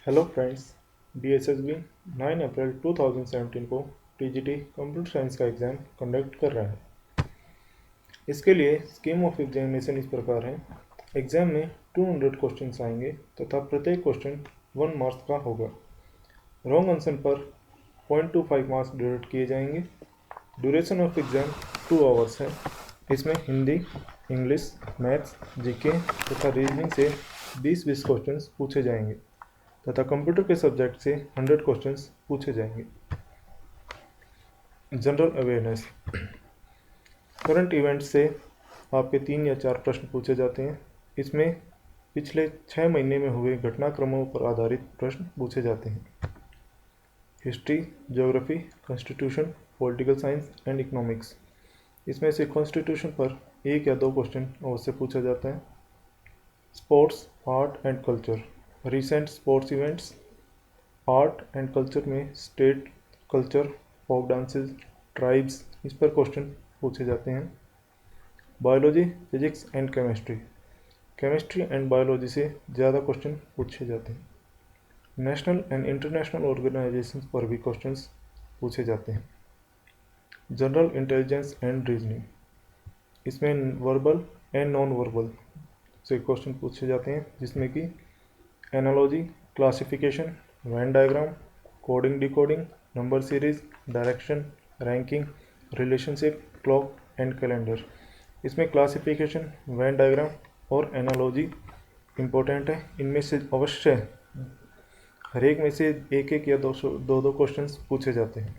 Hello friends. DSSB 9 अप्रैल 2017 को TGT computer science का exam conduct कर रहा है। इसके लिए स्कीम ऑफ एग्जामिनेशन इस प्रकार है। एग्ज़ाम में 200 क्वेश्चंस आएंगे तथा प्रत्येक क्वेश्चन 1 मार्क्स का होगा। रॉन्ग आंसर पर 0.25 मार्क्स डिडक्ट किए जाएंगे। ड्यूरेशन ऑफ एग्ज़ाम 2 आवर्स है। इसमें हिंदी, इंग्लिश, मैथ्स, जीके तथा रीजनिंग से 20-20 क्वेश्चंस पूछे जाएंगे तथा कंप्यूटर के सब्जेक्ट से 100 क्वेश्चंस पूछे जाएंगे। जनरल अवेयरनेस, करंट इवेंट्स से आपके 3 या 4 प्रश्न पूछे जाते हैं। इसमें पिछले 6 महीने में हुए घटनाक्रमों पर आधारित प्रश्न पूछे जाते हैं। History, geography, constitution, political science and economics, इसमें से कॉन्स्टिट्यूशन पर 1 या 2 क्वेश्चन अवश्य पूछा जाता है। Sports, art and culture, recent sports events, art and culture में state culture, folk dances, tribes, इस पर क्वेश्चन पूछे जाते हैं। Biology, physics and chemistry, chemistry and biology से ज़्यादा क्वेश्चन पूछे जाते हैं। नेशनल एंड इंटरनेशनल ऑर्गेनाइजेशंस पर भी क्वेश्चंस पूछे जाते हैं। जनरल इंटेलिजेंस एंड रीजनिंग, इसमें वर्बल एंड नॉन वर्बल से क्वेश्चन पूछे जाते हैं, जिसमें कि analogy, classification, Venn diagram, coding decoding, number series, direction, ranking, relationship, clock and calendar. इसमें क्लासिफिकेशन, वेन डायग्राम और एनालॉजी इम्पोर्टेंट है। इनमें से अवश्य हर एक में से एक एक या दो क्वेश्चन पूछे जाते हैं।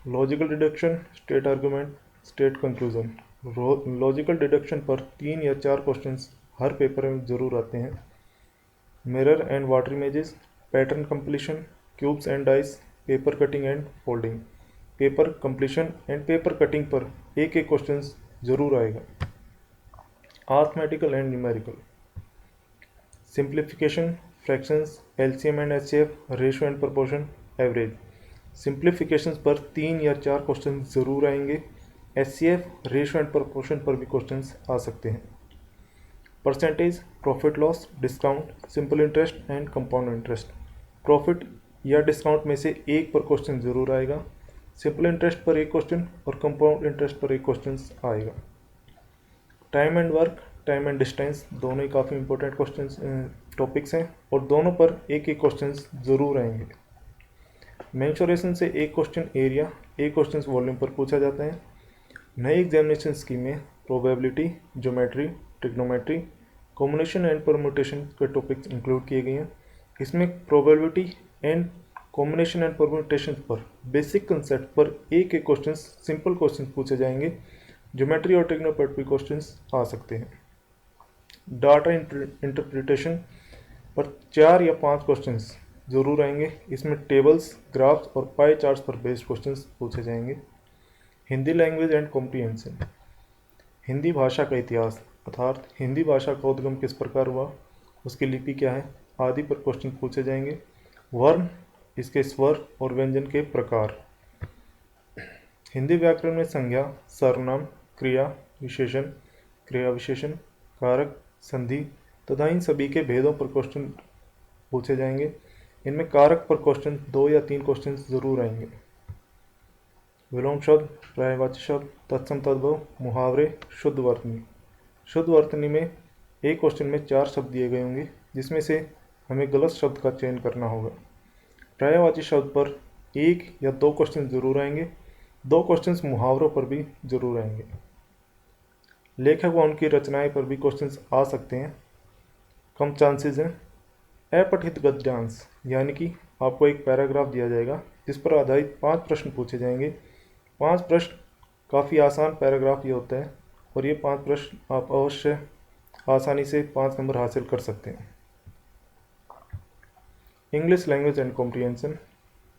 Logical deduction, state argument, state conclusion, logical deduction पर 3 या 4 क्वेश्चंस हर पेपर में ज़रूर आते हैं। Mirror and water images, pattern completion, cubes and dice, paper cutting and folding, paper completion and paper cutting पर एक एक क्वेश्चन जरूर आएगा। Arithmetical and numerical, simplification, fractions, LCM and HCF, ratio and proportion, average, simplification पर 3 या 4 question जरूर आएंगे। HCF, ratio and proportion पर भी क्वेश्चन आ सकते हैं। Percentage, profit loss, discount, simple interest and compound interest, profit या डिस्काउंट में से एक पर क्वेश्चन जरूर आएगा। सिंपल इंटरेस्ट पर एक क्वेश्चन और कंपाउंड इंटरेस्ट पर एक क्वेश्चन आएगा। Time and work, time and distance, दोनों ही काफ़ी इंपॉर्टेंट क्वेश्चन टॉपिक्स हैं और दोनों पर एक एक क्वेश्चन जरूर आएंगे। मेंसुरेशन से एक क्वेश्चन एरिया, एक क्वेश्चन वॉल्यूम पर पूछा जाता है। नई एग्जामिनेशन स्कीम में probability, geometry, trigonometry, combination and permutation के टॉपिक्स इंक्लूड किए गए हैं। इसमें probability and combination and permutation पर बेसिक कंसेप्ट पर एक एक क्वेश्चन, सिंपल क्वेश्चन पूछे जाएंगे। ज्योमेट्री और ट्रिग्नोमेट्री क्वेश्चंस आ सकते हैं। डाटा इंटरप्रिटेशन पर 4 या 5 क्वेश्चंस जरूर आएंगे। इसमें टेबल्स, ग्राफ्स और पाई चार्ट्स पर बेस्ड क्वेश्चंस पूछे जाएंगे। Hindi language and comprehension, Hindi भाषा का इतिहास, अर्थात हिंदी भाषा का उद्गम किस प्रकार हुआ, उसकी लिपि क्या है आदि पर क्वेश्चन पूछे जाएंगे। वर्ण, इसके स्वर और व्यंजन के प्रकार। हिंदी व्याकरण में संज्ञा, सर्वनाम, क्रिया विशेषण, क्रिया विशेषण, कारक, संधि तथा इन सभी के भेदों पर क्वेश्चन पूछे जाएंगे। इनमें कारक पर क्वेश्चन 2 या 3 क्वेश्चन जरूर आएंगे। विलोम शब्द, पर्यायवाची शब्द, तत्सम तद्भव, मुहावरे, शुद्ध वर्तनी। शुद्ध वर्तनी में एक क्वेश्चन में 4 शब्द दिए गए होंगे, जिसमें से हमें गलत शब्द का चयन करना होगा। पर्यायवाची शब्द पर 1 या 2 क्वेश्चन जरूर आएंगे। 2 क्वेश्चंस मुहावरों पर भी जरूर आएंगे। लेखक व उनकी रचनाएं पर भी क्वेश्चंस आ सकते हैं, कम चांसेस हैं। अपठित गद्यांश, यानी कि आपको एक पैराग्राफ दिया जाएगा जिस पर आधारित 5 प्रश्न पूछे जाएंगे। 5 प्रश्न, काफ़ी आसान पैराग्राफ ये होता है और ये 5 प्रश्न आप अवश्य आसानी से 5 नंबर हासिल कर सकते हैं। English language and comprehension,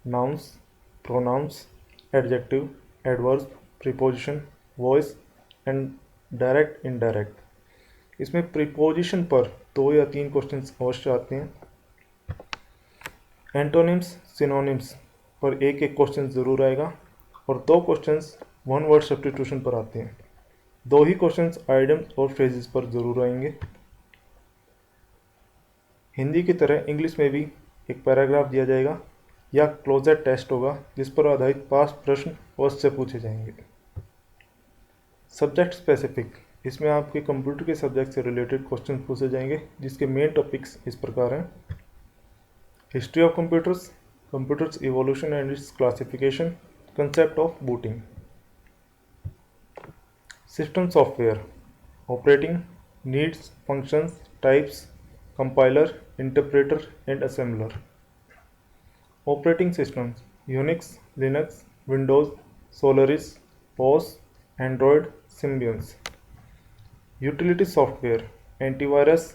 nouns, pronouns, adjective, adverb, preposition, voice and direct indirect. इसमें प्रीपोजिशन पर 2 या 3 क्वेश्चन अवश्य आते हैं। एंटोनिम्स, सिनोनिम्स पर एक एक क्वेश्चन ज़रूर आएगा और 2 क्वेश्चंस वन वर्ड सब्स्टिट्यूशन पर आते हैं। 2 ही क्वेश्चंस आइडियम्स और फ्रेजेस पर ज़रूर आएंगे। हिंदी की तरह इंग्लिश में भी एक पैराग्राफ दिया जाएगा या क्लोजर टेस्ट होगा जिस पर आधारित 5 प्रश्न अवश्य पूछे जाएंगे। सब्जेक्ट स्पेसिफिक, इसमें आपके कंप्यूटर के सब्जेक्ट से रिलेटेड क्वेश्चन पूछे जाएंगे जिसके मेन टॉपिक्स इस प्रकार हैं। History of computers, computers evolution and its classification, concept of booting. System software, operating, needs, functions, types, compiler, interpreter and assembler. Operating systems, Unix, Linux, Windows, Solaris, पोस, Android, Symbians. Utility software, antivirus,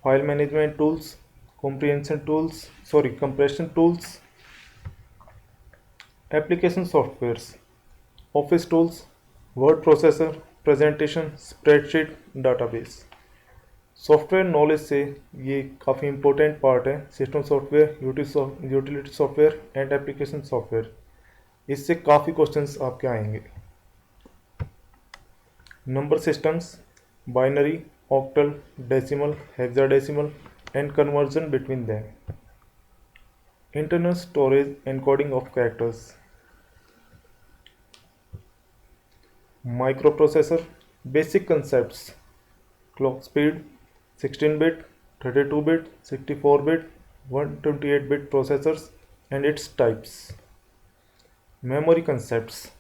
file management tools, compression tools. Application softwares, office tools, word processor, presentation, spreadsheet, database. Software knowledge से ये काफ़ी important part है। System software, utility software and application software, इससे काफ़ी questions आपके आएंगे। Number systems, binary, octal, decimal, hexadecimal and conversion between them. Internal storage encoding of characters. Microprocessor, basic concepts, clock speed, 16-bit, 32-bit, 64-bit, 128-bit processors and its types. Memory concepts,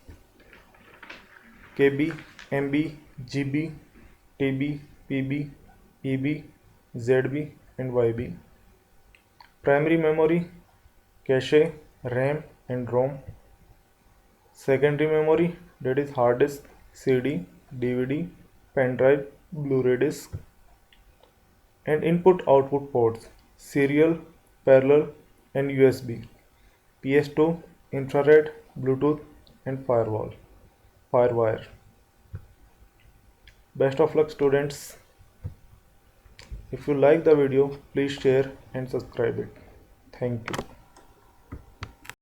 KB, MB, GB, TB, PB, EB, ZB and YB. Primary memory, cache, RAM and ROM. Secondary memory, that is hard disk, CD, DVD, pen drive, Blu-ray disc. And input output ports, serial, parallel and USB, PS2, infrared, Bluetooth and firewire. Best of luck students. If you like the video, please share and subscribe it. Thank you.